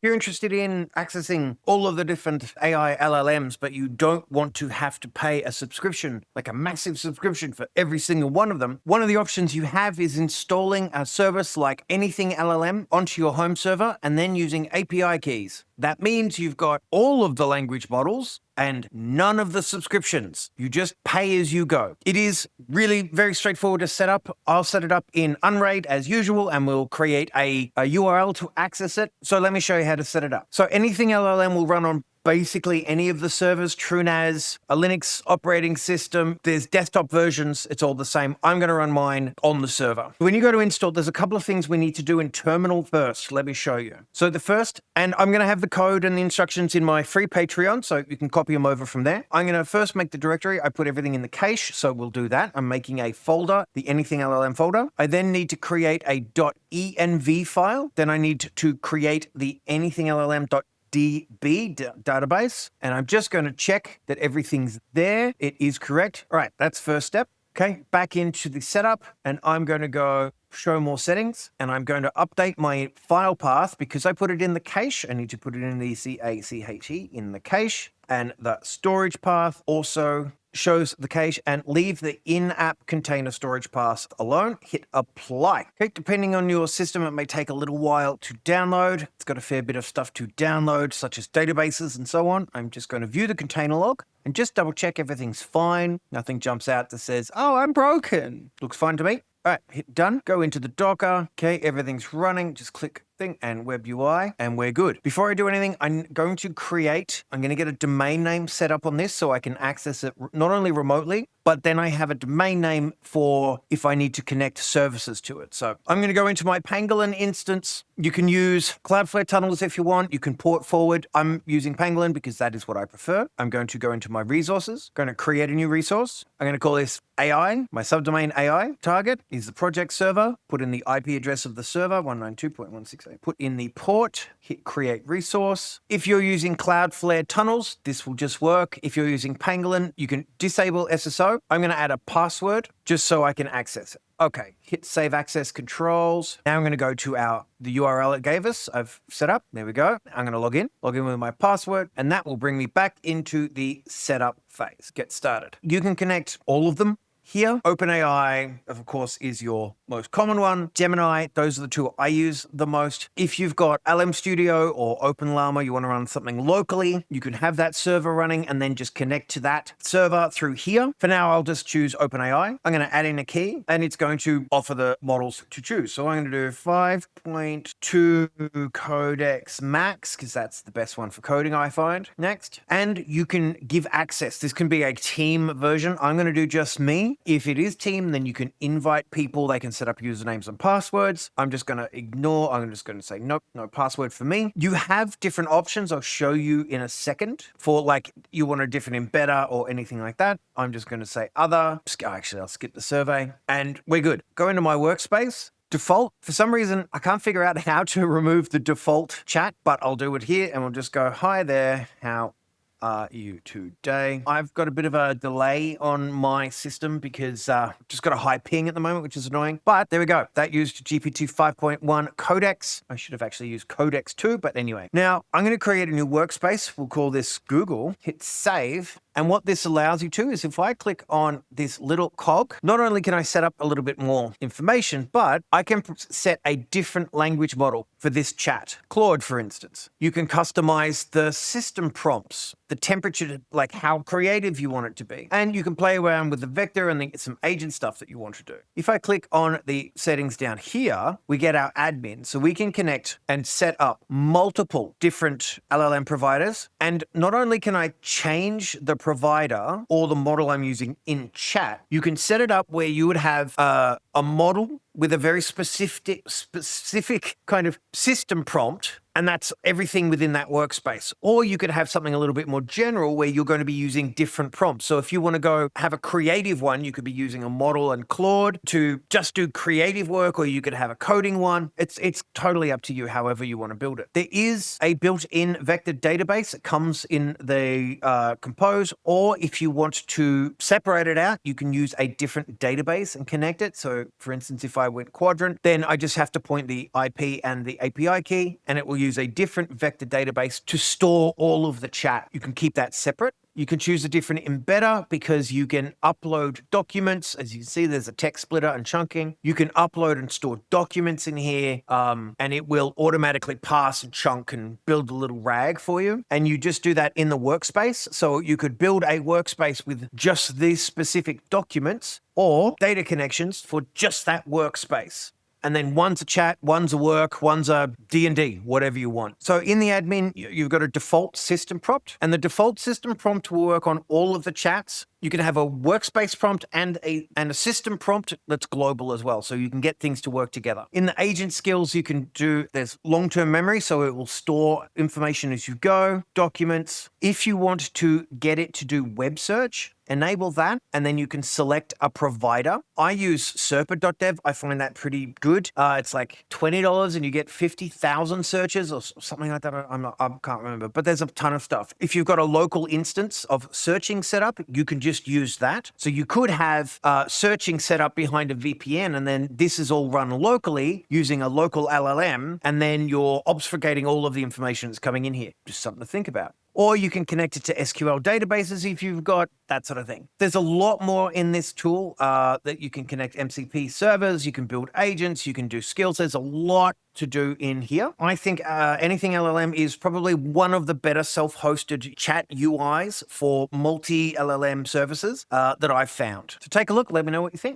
you're interested in accessing all of the different AI LLMs, but you don't want to have to pay a subscription, like a massive subscription for every single one of them, one of the options you have is installing a service like AnythingLLM onto your home server and then using API keys. That means you've got all of the language models and none of the subscriptions. You just pay as you go. It is really very straightforward to set up. I'll set it up in Unraid as usual, and we'll create a URL to access it. So let me show you how to set it up. So AnythingLLM will run on basically any of the servers, TrueNAS, a Linux operating system. There's desktop versions. It's all the same. I'm going to run mine on the server. When you go to install, there's a couple of things we need to do in terminal first. Let me show you. So the first, and I'm going to have the code and the instructions in my free Patreon, so you can copy them over from there. I'm going to first make the directory. I put everything in the cache, so we'll do that. I'm making a folder, the AnythingLLM folder. I then need to create a .env file. Then I need to create the AnythingLLM.db database, and I'm just going to check that everything's there. It is correct. All right, that's first step. Okay, back into the setup, and I'm going to go show more settings, and I'm going to update my file path because I put it in the cache. I need to put it in the cache in the cache, and the storage path also shows the cache, and leave the in-app container storage path alone. Hit apply. Okay, depending on your system, it may take a little while to download. It's got a fair bit of stuff to download, such as databases and so on. I'm just going to view the container log and just double check everything's fine. Nothing jumps out that says, oh, I'm broken. Looks fine to me. All right, hit done. Go into the Docker. Okay, everything's running. Just click thing and web UI, and we're good. Before I do anything, I'm going to get a domain name set up on this so I can access it not only remotely, but then I have a domain name for if I need to connect services to it. So I'm going to go into my Pangolin instance. You can use Cloudflare tunnels if you want. You can port forward. I'm using Pangolin because that is what I prefer. I'm going to go into my resources, going to create a new resource. I'm going to call this AI. My subdomain AI target is the project server. Put in the IP address of the server, 192.168. Put in the port, hit create resource. If you're using Cloudflare tunnels, this will just work. If you're using Pangolin, you can disable SSO. I'm going to add a password just so I can access it. Okay, hit save access controls. Now I'm going to go to the URL it gave us. I've set up. There we go. I'm going to log in with my password, and that will bring me back into the setup phase. Get started. You can connect all of them here. OpenAI, of course, is your most common one. Gemini, those are the two I use the most. If you've got LM Studio or OpenLlama, you want to run something locally, you can have that server running and then just connect to that server through here. For now, I'll just choose OpenAI. I'm going to add in a key, and it's going to offer the models to choose. So I'm going to do 5.2 codex max, because that's the best one for coding, I find. Next. And you can give access. This can be a team version. I'm going to do just me. If it is team, then you can invite people. They can set up usernames and passwords. I'm just going to ignore. I'm just going to say, nope, no password for me. You have different options. I'll show you in a second for like you want a different embedder or anything like that. I'm just going to say other. Actually, I'll skip the survey and we're good. Go into my workspace. Default. For some reason, I can't figure out how to remove the default chat, but I'll do it here and we'll just go, hi there. How are you today? I've got a bit of a delay on my system because just got a high ping at the moment, which is annoying. But there we go. That used GPT 5.1 codex. I should have actually used codex 2, but anyway. Now, I'm going to create a new workspace. We'll call this Google. Hit save. And what this allows you to is if I click on this little cog, not only can I set up a little bit more information, but I can set a different language model for this chat. Claude, for instance. You can customize the system prompts, the temperature, like how creative you want it to be. And you can play around with the vector and then get some agent stuff that you want to do. If I click on the settings down here, we get our admin. So we can connect and set up multiple different LLM providers. And not only can I change the provider or the model I'm using in chat, you can set it up where you would have a model with a very specific kind of system prompt, and that's everything within that workspace. Or you could have something a little bit more general where you're going to be using different prompts. So if you want to go have a creative one, you could be using a model and Claude to just do creative work, or you could have a coding one. It's totally up to you, however you want to build it. There is a built-in vector database that comes in the Compose, or if you want to separate it out, you can use a different database and connect it. So for instance, if I went Quadrant, then I just have to point the IP and the API key, and it will use a different vector database to store all of the chat. You can keep that separate. You can choose a different embedder because you can upload documents. As you can see, there's a text splitter and chunking. You can upload and store documents in here, and it will automatically pass and chunk and build a little RAG for you. And you just do that in the workspace. So you could build a workspace with just these specific documents or data connections for just that workspace. And then one's a chat, one's a work, one's a D&D, whatever you want. So in the admin, you've got a default system prompt, and the default system prompt will work on all of the chats. You can have a workspace prompt and a system prompt that's global as well, so you can get things to work together. In the agent skills, you can do, there's long-term memory, so it will store information as you go, documents. If you want to get it to do web search, enable that, and then you can select a provider. I use Serpa.dev. I find that pretty good. It's like $20 and you get 50,000 searches or something like that. I can't remember, but there's a ton of stuff. If you've got a local instance of searching set up, you can just use that. So you could have searching set up behind a VPN, and then this is all run locally using a local LLM, and then you're obfuscating all of the information that's coming in here. Just something to think about. Or you can connect it to SQL databases if you've got that sort of thing. There's a lot more in this tool that you can connect MCP servers, you can build agents, you can do skills. There's a lot to do in here. I think AnythingLLM is probably one of the better self-hosted chat UIs for multi-LLM services that I've found. So take a look, let me know what you think.